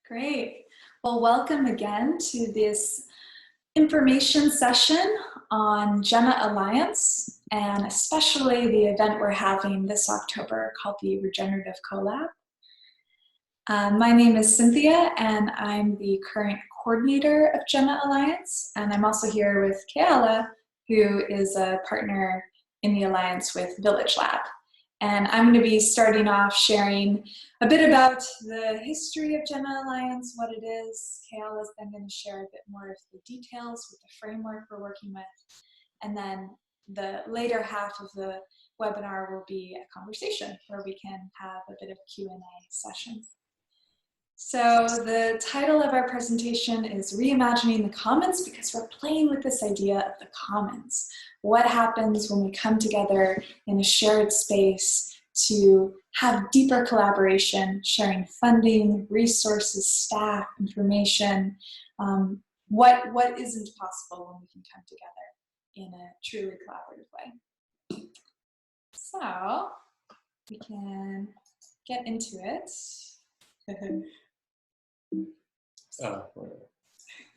Great. Well, welcome again to this information session on GENNA Alliance, and especially the event we're having this October called the Regenerative Collab. My name is Cynthia, and I'm the current coordinator of GENNA Alliance, and I'm also here with Kayla, who is a partner in the Alliance with Village Lab. And I'm going to be starting off sharing a bit about the history of GENNA Alliance, what it is. Kayla is then going to share a bit more of the details with the framework we're working with. And then the later half of the webinar will be a conversation where we can have a bit of Q&A session. So the title of our presentation is Reimagining the Commons, because we're playing with this idea of the commons. What happens when we come together in a shared space to have deeper collaboration, sharing funding, resources, staff, information? What isn't possible when we can come together in a truly collaborative way? So we can get into it.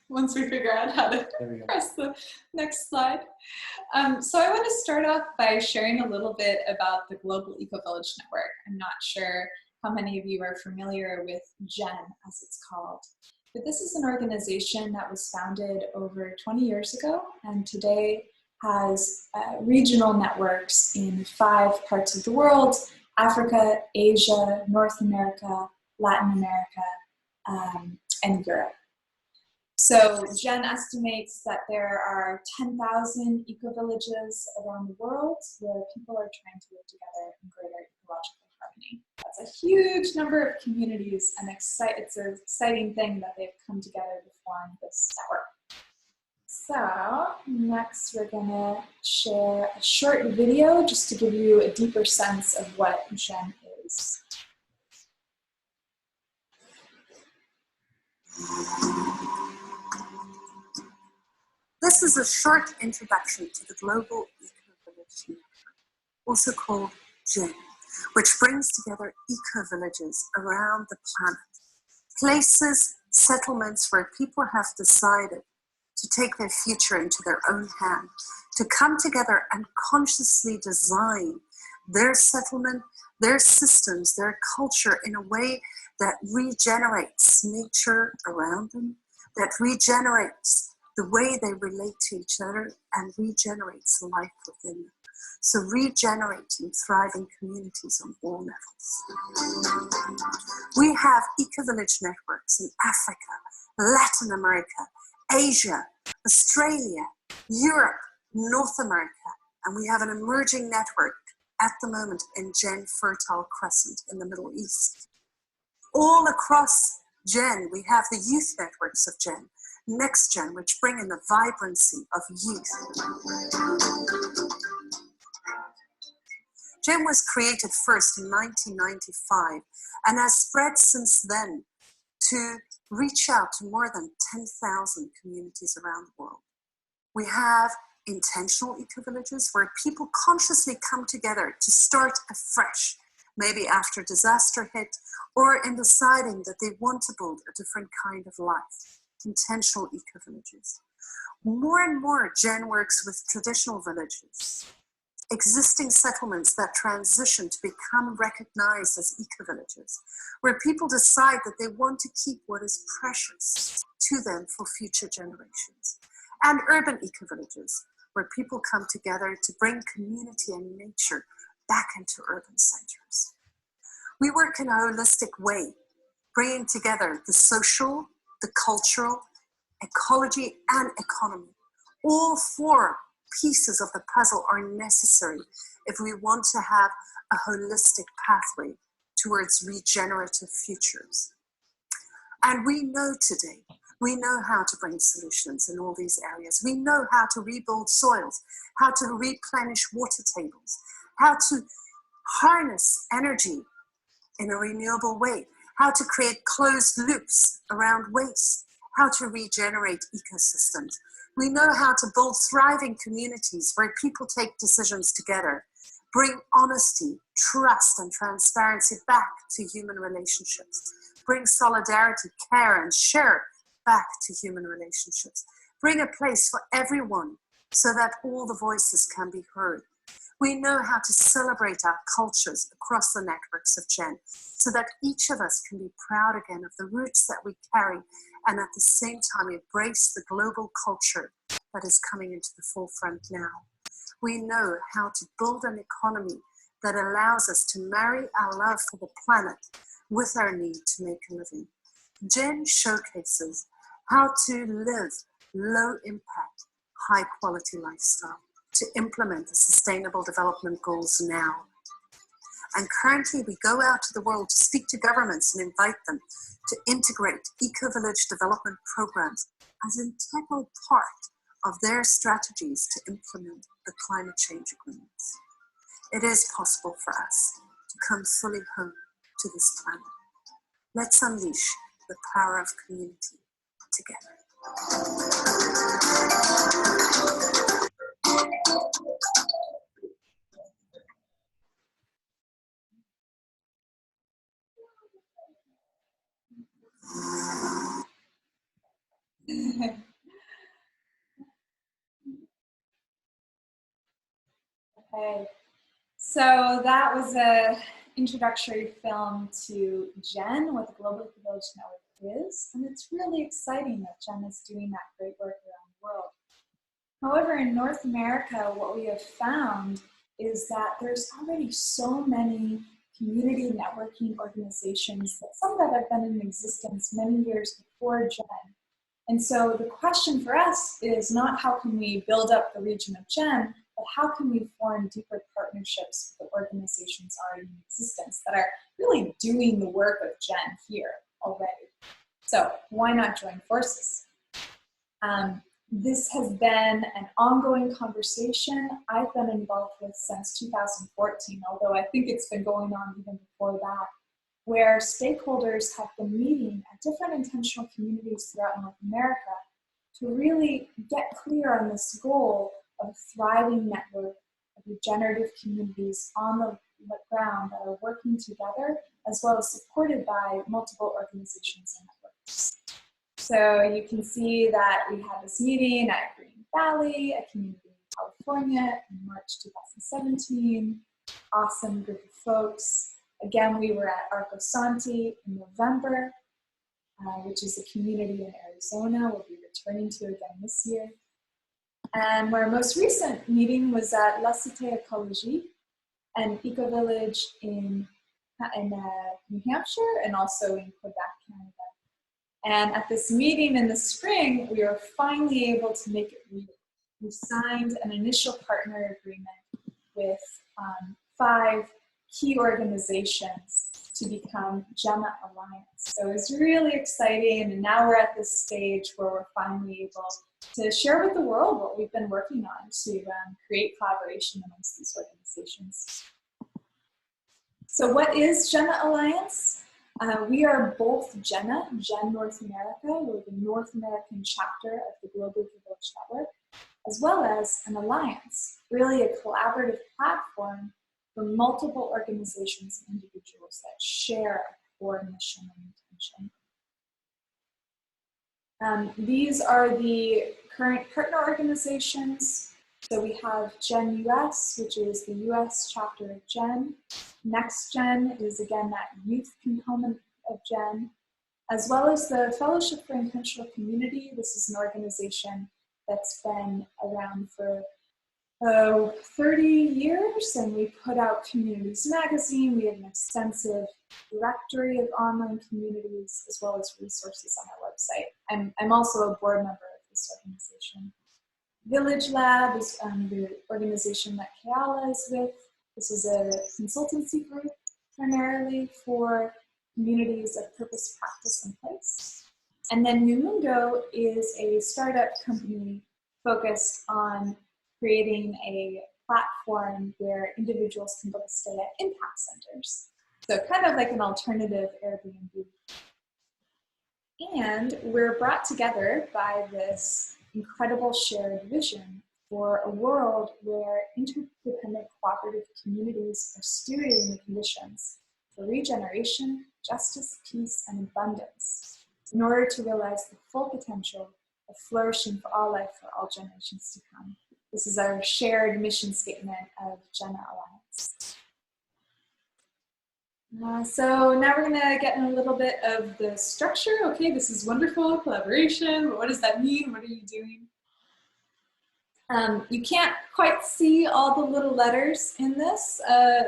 Once we figure out how to press the next slide. So I want to start off by sharing a little bit about the Global Eco-Village Network. I'm not sure how many of you are familiar with GEN, as it's called. But this is an organization that was founded over 20 years ago, and today has regional networks in 5 parts of the world: Africa, Asia, North America, Latin America, and Europe. So GEN estimates that there are 10,000 eco-villages around the world where people are trying to live together in greater ecological harmony. That's a huge number of communities, and it's an exciting thing that they've come together to form this network. So next we're gonna share a short video just to give you a deeper sense of what GEN is. This is a short introduction to the Global Eco-Village Network, also called GEN, which brings together eco-villages around the planet, places, settlements where people have decided to take their future into their own hand, to come together and consciously design their settlement, their systems, their culture in a way that regenerates nature around them, that regenerates the way they relate to each other, and regenerates life within them. So regenerating thriving communities on all levels. We have eco-village networks in Africa, Latin America, Asia, Australia, Europe, North America, and we have an emerging network at the moment in GEN Fertile Crescent in the Middle East. All across GEN, we have the youth networks of GEN, Next Gen, which bring in the vibrancy of youth. GEN was created first in 1995 and has spread since then to reach out to more than 10,000 communities around the world. We have intentional eco-villages where people consciously come together to start afresh, maybe after disaster hit, or in deciding that they want to build a different kind of life. Intentional eco-villages. More and more, GEN works with traditional villages, existing settlements that transition to become recognized as eco-villages, where people decide that they want to keep what is precious to them for future generations. And urban eco-villages, where people come together to bring community and nature back into urban centers. We work in a holistic way, bringing together the social, the cultural, ecology, and economy. All 4 pieces of the puzzle are necessary if we want to have a holistic pathway towards regenerative futures. And we know today, we know how to bring solutions in all these areas. We know how to rebuild soils, how to replenish water tables, how to harness energy in a renewable way, how to create closed loops around waste, how to regenerate ecosystems. We know how to build thriving communities where people take decisions together, bring honesty, trust, and transparency back to human relationships, bring solidarity, care, and share back to human relationships. Bring a place for everyone so that all the voices can be heard. We know how to celebrate our cultures across the networks of GEN so that each of us can be proud again of the roots that we carry and at the same time embrace the global culture that is coming into the forefront now. We know how to build an economy that allows us to marry our love for the planet with our need to make a living. GEN showcases how to live low impact, high quality lifestyle to implement the Sustainable Development Goals now. And currently we go out to the world to speak to governments and invite them to integrate eco-village development programs as an integral part of their strategies to implement the climate change agreements. It is possible for us to come fully home to this planet. Let's unleash the power of community together. Okay, so that was an introductory film to GEN, what the Global Village Network is, and it's really exciting that GEN is doing that great work around the world. However, in North America, what we have found is that there's already so many community networking organizations, some that have been in existence many years before GEN. And so the question for us is not how can we build up the region of GEN, but how can we form deeper partnerships with organizations already in existence that are really doing the work of GEN here already. So why not join forces? This has been an ongoing conversation I've been involved with since 2014, although I think it's been going on even before that, where stakeholders have been meeting at different intentional communities throughout North America to really get clear on this goal of a thriving network of regenerative communities on the ground that are working together, as well as supported by multiple organizations and networks. So you can see that we had this meeting at Green Valley, a community in California in March 2017. Awesome group of folks. Again, we were at Arcosanti in November, which is a community in Arizona we'll be returning to again this year. And our most recent meeting was at La Cité Écologie, an eco-village in New Hampshire and also in Quebec, Canada. And at this meeting in the spring, we were finally able to make it real. We signed an initial partner agreement with 5 key organizations to become GENNA Alliance. So it's really exciting, and now we're at this stage where we're finally able to share with the world what we've been working on to create collaboration amongst these organizations. So what is GENNA Alliance? We are both GENNA, GEN North America, we're the North American chapter of the Global Village Network, as well as an alliance, really a collaborative platform for multiple organizations and individuals that share a core mission and intention. These are the current partner organizations. So we have GEN US, which is the US chapter of GEN. Next Gen is again that youth component of GEN, as well as the Fellowship for Intentional Community. This is an organization that's been around for 30 years, and we put out Communities Magazine. We have an extensive directory of online communities, as well as resources on our website. I'm also a board member of this organization. Village Lab is the organization that Keala is with. This is a consultancy group primarily for communities of purpose, practice, and place. And then New Mundo is a startup company focused on creating a platform where individuals can book a stay at impact centers. So kind of like an alternative Airbnb. And we're brought together by this incredible shared vision for a world where interdependent cooperative communities are stewarding the conditions for regeneration, justice, peace, and abundance, in order to realize the full potential of flourishing for all life for all generations to come. This is our shared mission statement of GENNA Alliance. So now we're going to get in a little bit of the structure. Okay, this is wonderful, collaboration, but what does that mean? What are you doing? You can't quite see all the little letters in this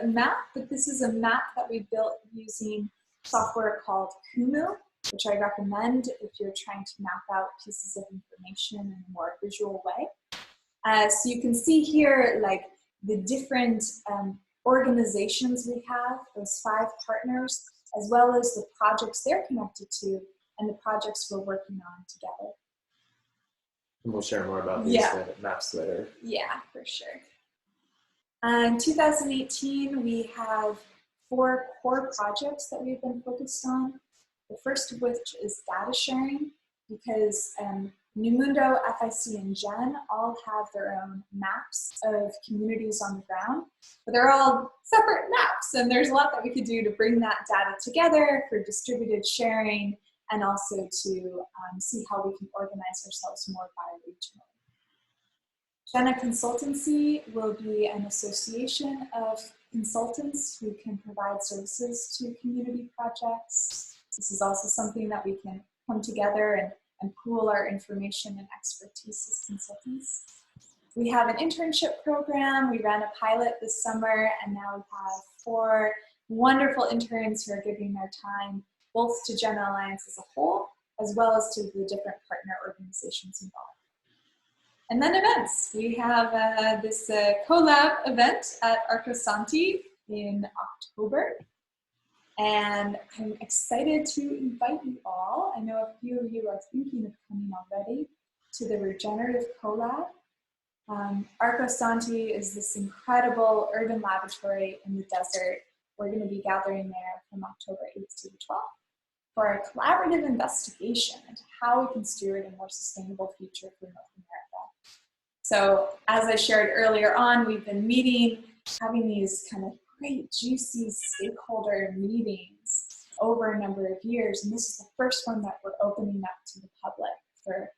map, but this is a map that we built using software called Kumu, which I recommend if you're trying to map out pieces of information in a more visual way. So you can see here like the different organizations we have, those 5 partners, as well as the projects they're connected to and the projects we're working on together. And we'll share more about these maps later. Yeah, for sure. In 2018, we have 4 core projects that we've been focused on. The first of which is data sharing, because Numundo, FIC, and GEN all have their own maps of communities on the ground, but they're all separate maps, and there's a lot that we could do to bring that data together for distributed sharing, and also to see how we can organize ourselves more bi-regionally. GENNA Consultancy will be an association of consultants who can provide services to community projects. This is also something that we can come together and pool our information and expertise as consultants. We have an internship program. We ran a pilot this summer, and now we have 4 wonderful interns who are giving their time both to GENNA Alliance as a whole, as well as to the different partner organizations involved. And then events. We have this collab event at Arcosanti in October. And I'm excited to invite you all. I know a few of you are thinking of coming already to the Regenerative Collab. Arcosanti is this incredible urban laboratory in the desert. We're going to be gathering there from October 8th to the 12th for a collaborative investigation into how we can steward a more sustainable future for North America. So as I shared earlier on, we've been meeting, having these kind of great, juicy stakeholder meetings over a number of years. And this is the first one that we're opening up to the public for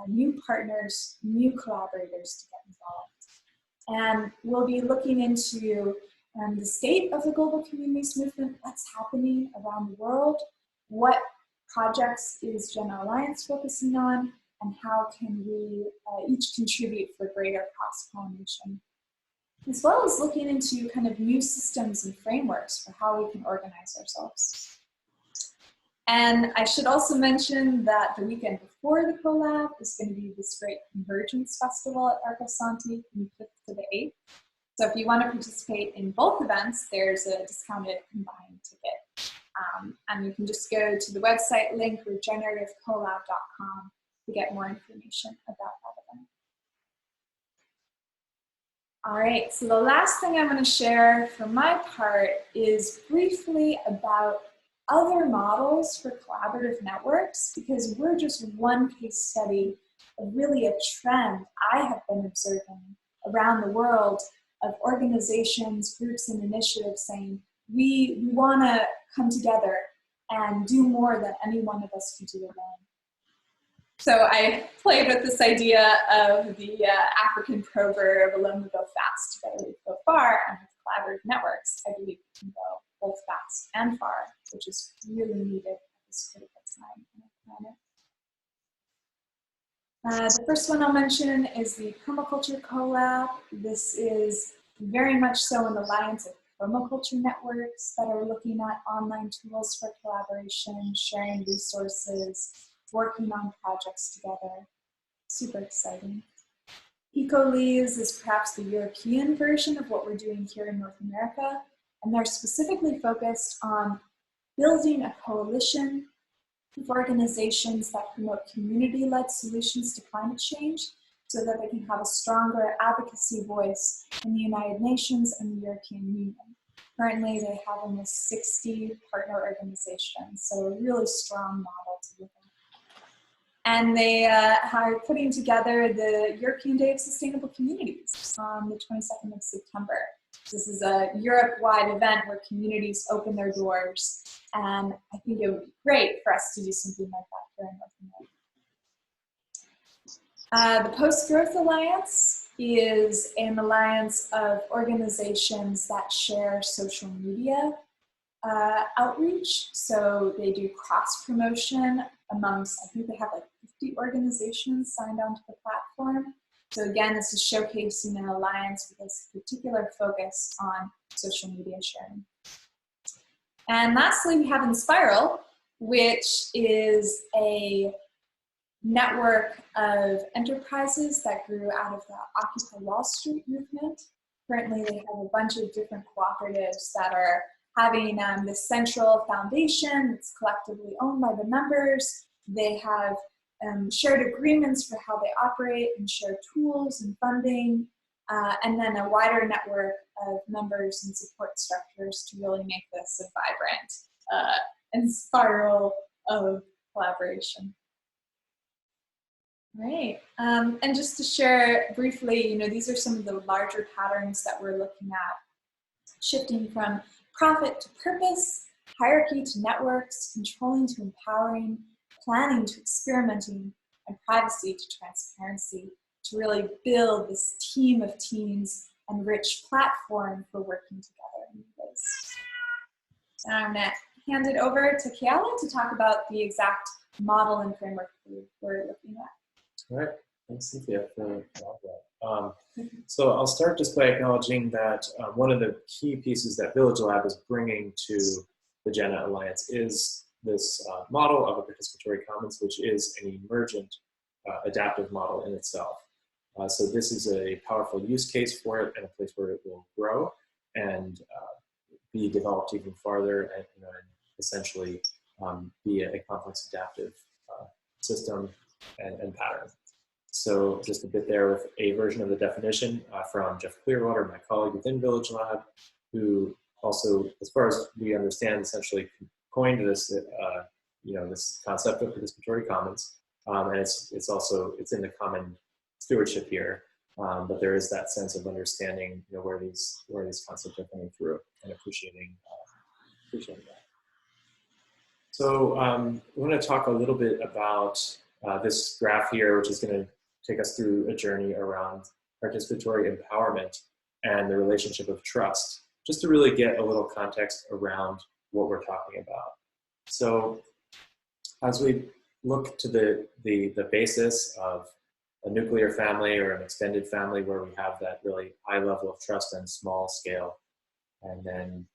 new partners, new collaborators to get involved. And we'll be looking into the state of the global communities movement, what's happening around the world, what projects is GENNA Alliance focusing on, and how can we each contribute for greater cross-pollination, as well as looking into kind of new systems and frameworks for how we can organize ourselves. And I should also mention that the weekend before the collab is going to be this great Convergence Festival at Arcosanti from the 5th to the 8th. So if you want to participate in both events, there's a discounted combined ticket. And you can just go to the website link, regenerativecollab.com, to get more information about that event. All right, so the last thing I'm going to share for my part is briefly about other models for collaborative networks, because we're just one case study of really a trend I have been observing around the world of organizations, groups, and initiatives saying, we want to come together and do more than any one of us can do alone. So I played with this idea of the African proverb, alone we go fast, together we go far, and with collaborative networks, I believe we can go both fast and far, which is really needed at this critical time on the planet. The first one I'll mention is the Permaculture Collab. This is very much so an alliance of permaculture networks that are looking at online tools for collaboration, sharing resources, working on projects together. Super exciting. EcoLeaves is perhaps the European version of what we're doing here in North America, and they're specifically focused on building a coalition of organizations that promote community-led solutions to climate change so that they can have a stronger advocacy voice in the United Nations and the European Union. Currently, they have almost 60 partner organizations, so a really strong model to look at. And they are putting together the European Day of Sustainable Communities on the 22nd of September. This is a Europe-wide event where communities open their doors, and I think it would be great for us to do something like that here in North America. The Postgrowth Alliance is an alliance of organizations that share social media outreach. So they do cross-promotion amongst, I think they have like 50 organizations signed onto the platform. So again, this is showcasing an alliance with this particular focus on social media sharing. And lastly, we have Inspiral, which is a network of enterprises that grew out of the Occupy Wall Street movement. Currently, they have a bunch of different cooperatives that are having this central foundation that's collectively owned by the members. They have shared agreements for how they operate and share tools and funding, and then a wider network of members and support structures to really make this a vibrant and spiral of collaboration. Right, and just to share briefly, these are some of the larger patterns that we're looking at. Shifting from profit to purpose, hierarchy to networks, controlling to empowering, planning to experimenting, and privacy to transparency, to really build this team of teams and rich platform for working together in this. And I'm going to hand it over to Keala to talk about the exact model and framework we're looking at. All right, thanks, Cynthia, for all that. So I'll start just by acknowledging that one of the key pieces that Village Lab is bringing to the GENNA Alliance is this model of a participatory commons, which is an emergent adaptive model in itself. So this is a powerful use case for it and a place where it will grow and be developed even farther and essentially be a complex adaptive system and pattern. So just a bit there with a version of the definition from Jeff Clearwater, my colleague within Village Lab, who also, as far as we understand, essentially coined this, this concept of participatory commons, and it's also in the common stewardship here, but there is that sense of understanding, where these concepts are coming through and appreciating that. So I want to talk a little bit about this graph here, which is going to take us through a journey around participatory empowerment and the relationship of trust, just to really get a little context around what we're talking about. So as we look to the basis of a nuclear family or an extended family where we have that really high level of trust and small scale, and then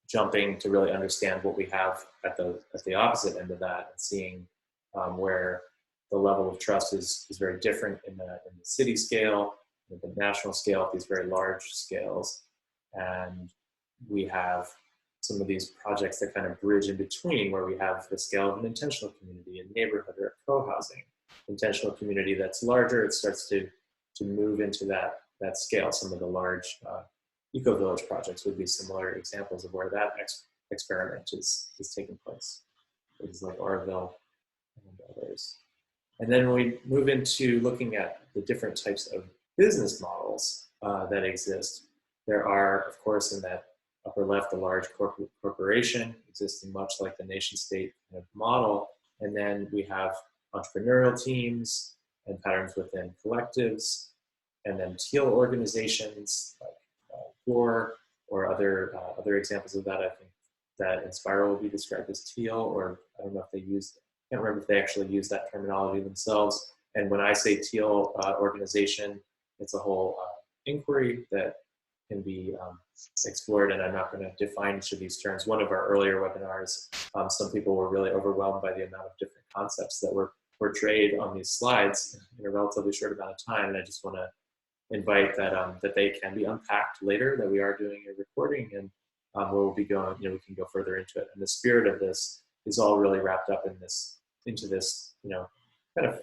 jumping to really understand what we have at the opposite end of that and seeing where the level of trust is very different in the city scale, the national scale, at these very large scales. And we have some of these projects that kind of bridge in between, where we have the scale of an intentional community, a neighborhood, or co-housing. Intentional community that's larger, it starts to move into that scale. Some of the large eco-village projects would be similar examples of where that experiment is taking place. Places like Oroville and others. And then when we move into looking at the different types of business models that exist, there are, of course, in that upper left, a large corporation existing much like the nation state kind of model. And then we have entrepreneurial teams and patterns within collectives, and then teal organizations like Gore or other examples of that. I think that Inspiral will be described as teal, or I don't know if they used, I can't remember if they actually use that terminology themselves. And when I say teal organization, it's a whole inquiry that can be explored, and I'm not going to define each of these terms. One of our earlier webinars, some people were really overwhelmed by the amount of different concepts that were portrayed on these slides in a relatively short amount of time, and I just want to invite that that they can be unpacked later, that we are doing a recording, and we'll be going, we can go further into it. And the spirit of this is all really wrapped up into this, kind of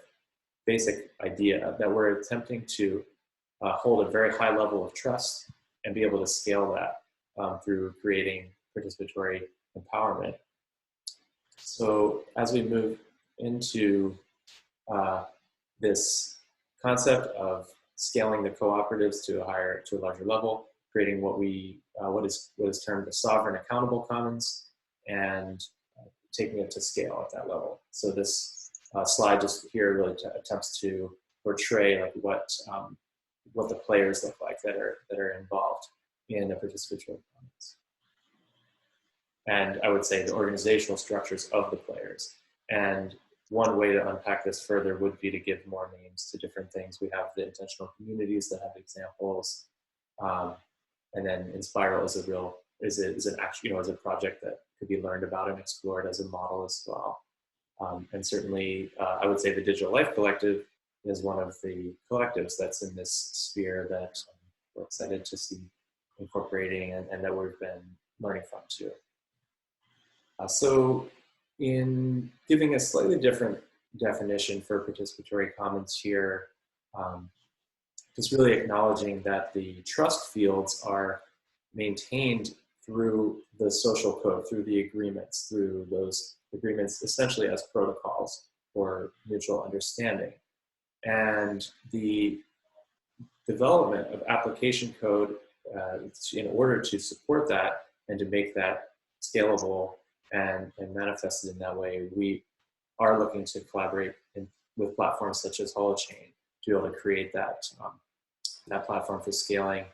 basic idea that we're attempting to hold a very high level of trust and be able to scale that through creating participatory empowerment. So as we move into this concept of scaling the cooperatives to a larger level, creating what is termed the sovereign accountable commons, and taking it to scale at that level. So this slide just here really attempts to portray like what the players look like that are involved in the participatory commons. And I would say the organizational structures of the players. And one way to unpack this further would be to give more names to different things. We have the intentional communities that have examples, and then Inspiral is a project that could be learned about and explored as a model as well. And certainly, I would say the Digital Life Collective is one of the collectives that's in this sphere that we're excited to see incorporating and that we've been learning from too. So in giving a slightly different definition for participatory commons here, just really acknowledging that the trust fields are maintained through the social code, through the agreements, through those agreements essentially as protocols for mutual understanding. And the development of application code in order to support that and to make that scalable and manifested in that way, we are looking to collaborate with platforms such as Holochain to be able to create that platform for scaling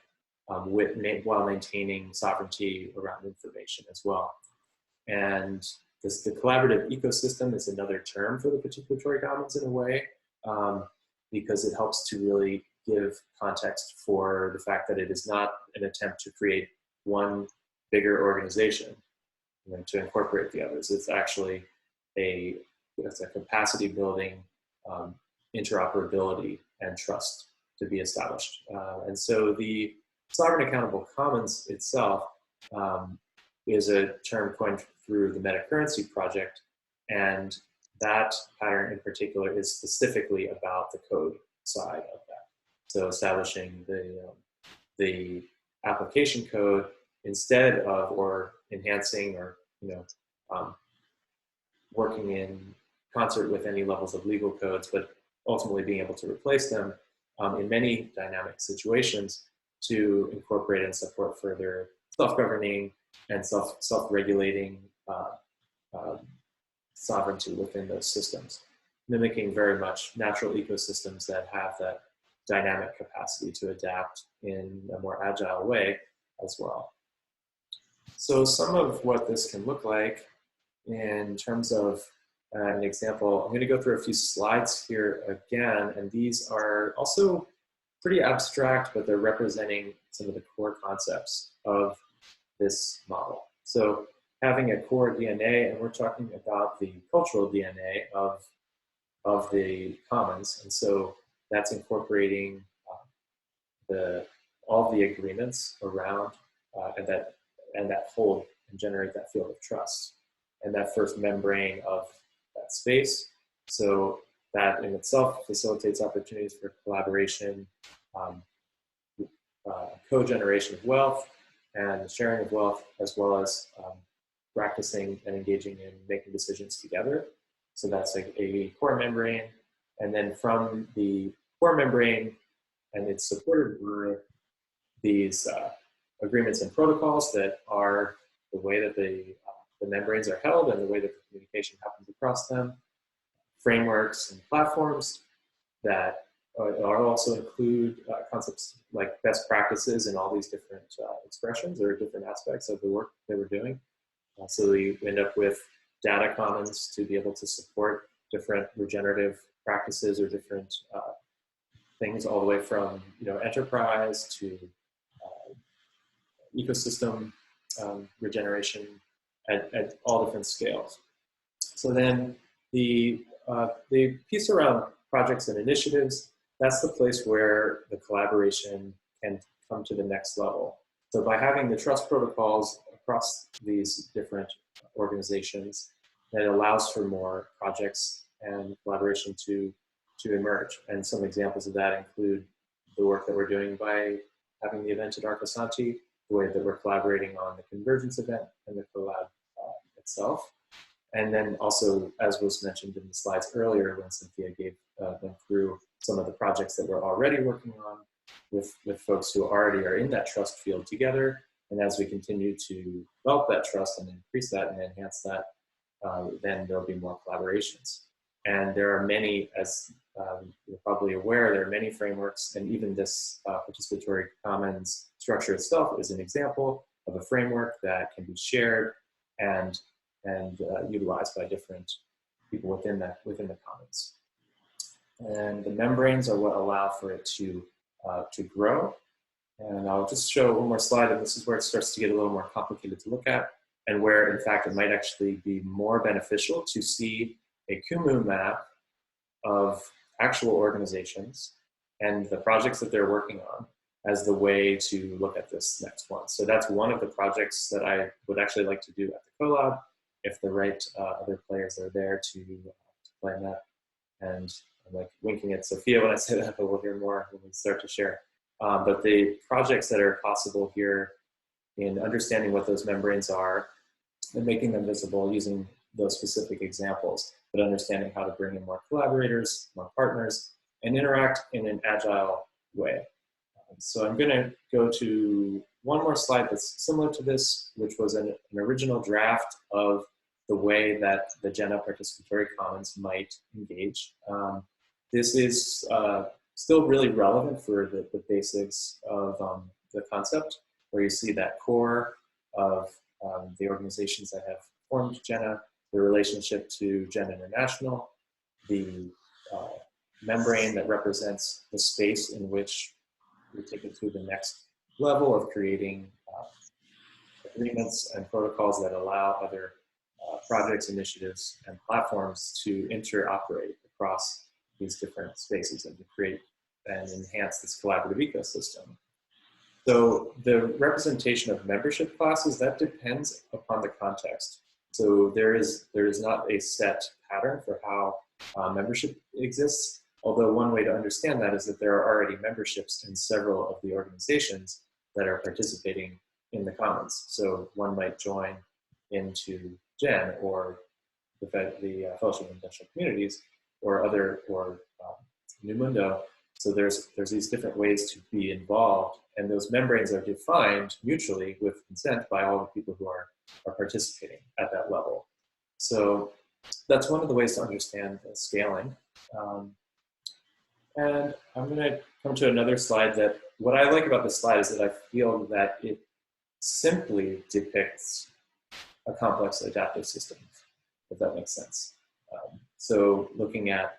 while maintaining sovereignty around information as well. And the collaborative ecosystem is another term for the participatory commons in a way, because it helps to really give context for the fact that it is not an attempt to create one bigger organization and to incorporate the others. It's actually it's a capacity building, interoperability and trust to be established. And so the Sovereign Accountable Commons itself is a term coined through the Metacurrency project, and that pattern in particular is specifically about the code side of that. So establishing the application code instead of, or enhancing, or working in concert with any levels of legal codes, but ultimately being able to replace them in many dynamic situations to incorporate and support further self-governing and self-regulating sovereignty within those systems, mimicking very much natural ecosystems that have that dynamic capacity to adapt in a more agile way as well. So some of what this can look like in terms of an example, I'm going to go through a few slides here again, and these are also pretty abstract, but they're representing some of the core concepts of this model. So having a core DNA, and we're talking about the cultural DNA of the commons, and so that's incorporating all the agreements around and that hold and generate that field of trust and that first membrane of that space. So that in itself facilitates opportunities for collaboration, co-generation of wealth and sharing of wealth, as well as practicing and engaging in making decisions together. So that's a core membrane. And then from the core membrane, and it's supported by these agreements and protocols that are the way that the membranes are held and the way that the communication happens across them, frameworks and platforms that also include concepts like best practices in all these different expressions or different aspects of the work that we're doing. So we end up with data commons to be able to support different regenerative practices or different things, all the way from enterprise to ecosystem regeneration at all different scales. So then the piece around projects and initiatives, that's the place where the collaboration can come to the next level. So by having the trust protocols across these different organizations, that allows for more projects and collaboration to emerge. And some examples of that include the work that we're doing by having the event at Arcosanti, the way that we're collaborating on the Convergence event and the collab itself. And then also, as was mentioned in the slides earlier when Cynthia went through some of the projects that we're already working on, with folks who already are in that trust field together. And as we continue to develop that trust and increase that and enhance that, then there'll be more collaborations. And there are many, as you're probably aware, there are many frameworks, and even this Participatory Commons structure itself is an example of a framework that can be shared and utilized by different people within the commons. And the membranes are what allow for it to grow. And I'll just show one more slide, and this is where it starts to get a little more complicated to look at, and where, in fact, it might actually be more beneficial to see a Kumu map of actual organizations and the projects that they're working on as the way to look at this next one. So that's one of the projects that I would actually like to do at the CoLab, if the right other players are there to play in that. And I'm like winking at Sophia when I say that, but we'll hear more when we start to share. But the projects that are possible here in understanding what those membranes are and making them visible using those specific examples, but understanding how to bring in more collaborators, more partners, and interact in an agile way. So I'm going to go to one more slide that's similar to this, which was an original draft of the way that the GENNA Participatory Commons might engage. This is still really relevant for the basics of the concept, where you see that core of the organizations that have formed GENNA, the relationship to GENNA International, the membrane that represents the space in which we take it to the next level of creating agreements and protocols that allow other projects, initiatives, and platforms to interoperate across these different spaces and to create and enhance this collaborative ecosystem. So the representation of membership classes, that depends upon the context. So there is not a set pattern for how membership exists, although one way to understand that is that there are already memberships in several of the organizations that are participating in the commons. So one might join into GEN or the Fellowship of Intentional Communities or New Mundo. So there's these different ways to be involved, and those membranes are defined mutually with consent by all the people who are participating at that level. So that's one of the ways to understand the scaling. And I'm going to come to another slide that, what I like about this slide is that I feel that it simply depicts a complex adaptive system, if that makes sense. So looking at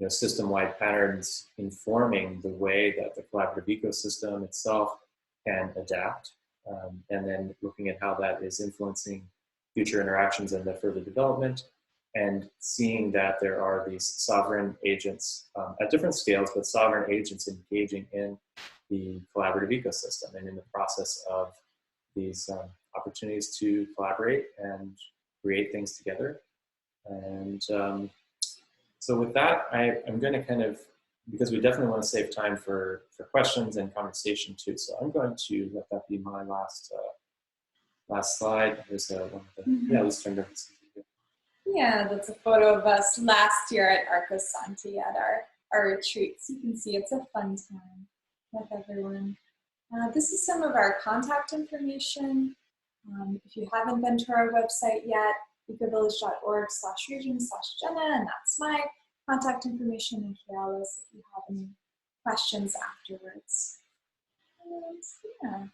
system-wide patterns informing the way that the collaborative ecosystem itself can adapt, and then looking at how that is influencing future interactions and the further development, and seeing that there are these sovereign agents at different scales, but sovereign agents engaging in the collaborative ecosystem and in the process of these opportunities to collaborate and create things together. And so with that, I'm going to kind of, because we definitely want to save time for questions and conversation too, so I'm going to let that be my last slide. There's one of the, yeah, let's turn to Yeah, that's a photo of us last year at Arcosanti at our retreats. You can see it's a fun time with everyone. This is some of our contact information. If you haven't been to our website yet, ecovillage.org/region/GENNA, and that's my contact information, and Kiala's if you have any questions afterwards. And yeah,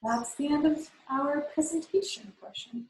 that's the end of our presentation portion.